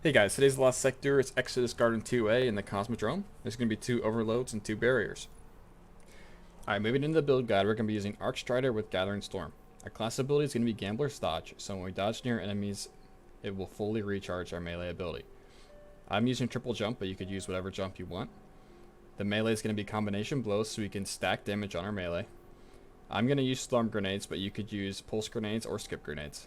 Hey guys, today's last sector is Exodus Garden 2A in the Cosmodrome. There's going to be 2 overloads and 2 barriers. Alright, moving into the build guide, we're going to be using Archstrider with Gathering Storm. Our class ability is going to be Gambler's Dodge, so when we dodge near enemies, it will fully recharge our melee ability. I'm using triple jump, but you could use whatever jump you want. The melee is going to be combination blows, so we can stack damage on our melee. I'm going to use storm grenades, but you could use pulse grenades or skip grenades.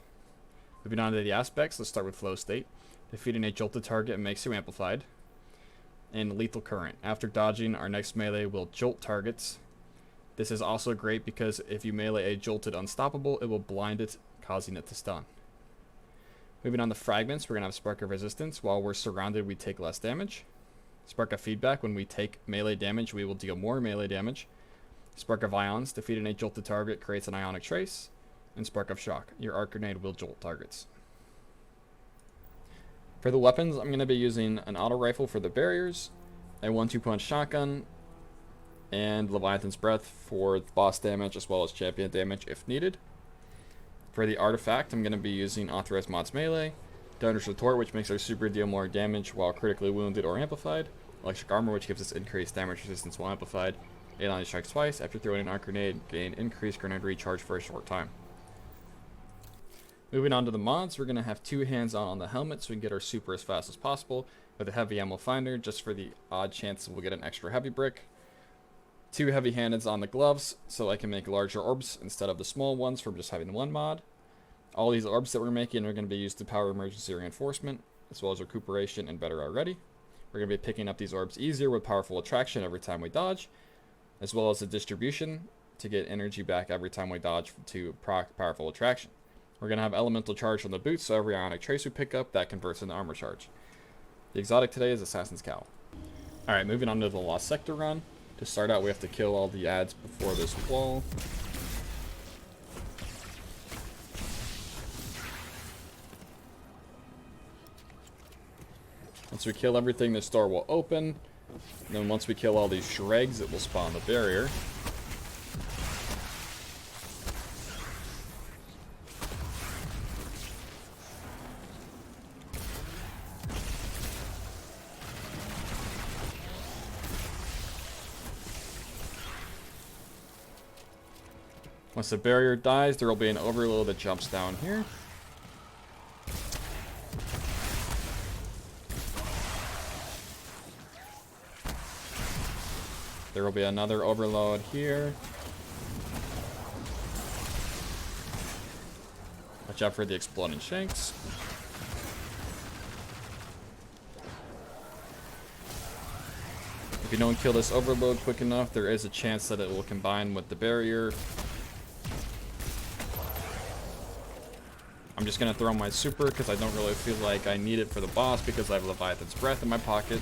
Moving on to the aspects, let's start with flow state. Defeating a jolted target makes you amplified. And lethal current. After dodging, our next melee will jolt targets. This is also great because if you melee a jolted unstoppable, it will blind it, causing it to stun. Moving on to fragments, we're going to have Spark of Resistance. While we're surrounded, we take less damage. Spark of Feedback, when we take melee damage, we will deal more melee damage. Spark of Ions, defeating a jolted target creates an ionic trace. And Spark of Shock, your arc grenade will jolt targets. For the weapons, I'm going to be using an auto rifle for the barriers, a 1-2 punch shotgun, and Leviathan's Breath for boss damage as well as champion damage if needed. For the artifact, I'm going to be using Authorized Mods Melee, Dunder's Retort, which makes our super deal more damage while critically wounded or amplified, Electric Armor, which gives us increased damage resistance while amplified, Alien Strikes twice. After throwing an arc grenade, gain increased grenade recharge for a short time. Moving on to the mods, we're going to have 2 hands-on on the helmet so we can get our super as fast as possible, with a heavy ammo finder just for the odd chance we'll get an extra heavy brick. 2 heavy-handeds on the gloves so I can make larger orbs instead of the small ones from just having 1 mod. All these orbs that we're making are going to be used to power emergency reinforcement as well as recuperation and better already. We're going to be picking up these orbs easier with powerful attraction every time we dodge, as well as the distribution to get energy back every time we dodge to proc powerful attraction. We're going to have elemental charge on the boots, so every ionic trace we pick up, that converts into armor charge. The exotic today is Assassin's Cowl. Alright, moving on to the Lost Sector run. To start out, we have to kill all the ads before this wall. Once we kill everything, this door will open. And then once we kill all these shregs, it will spawn the barrier. Once the barrier dies, there will be an overload that jumps down here. There will be another overload here. Watch out for the exploding shanks. If you don't kill this overload quick enough, there is a chance that it will combine with the barrier. I'm just going to throw my super because I don't really feel like I need it for the boss because I have Leviathan's Breath in my pocket.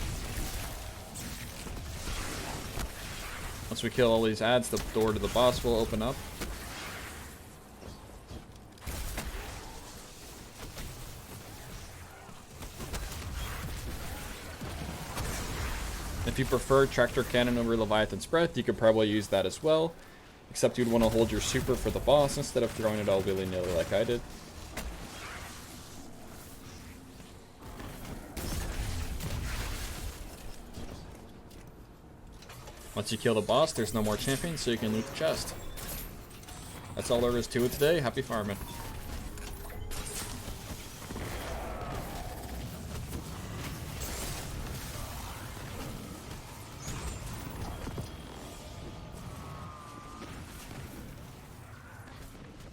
Once we kill all these ads, the door to the boss will open up. If you prefer Tractor Cannon over Leviathan's Breath, you could probably use that as well. Except you'd want to hold your super for the boss instead of throwing it all willy-nilly like I did. Once you kill the boss, there's no more champions, so you can loot the chest. That's all there is to it today. Happy farming.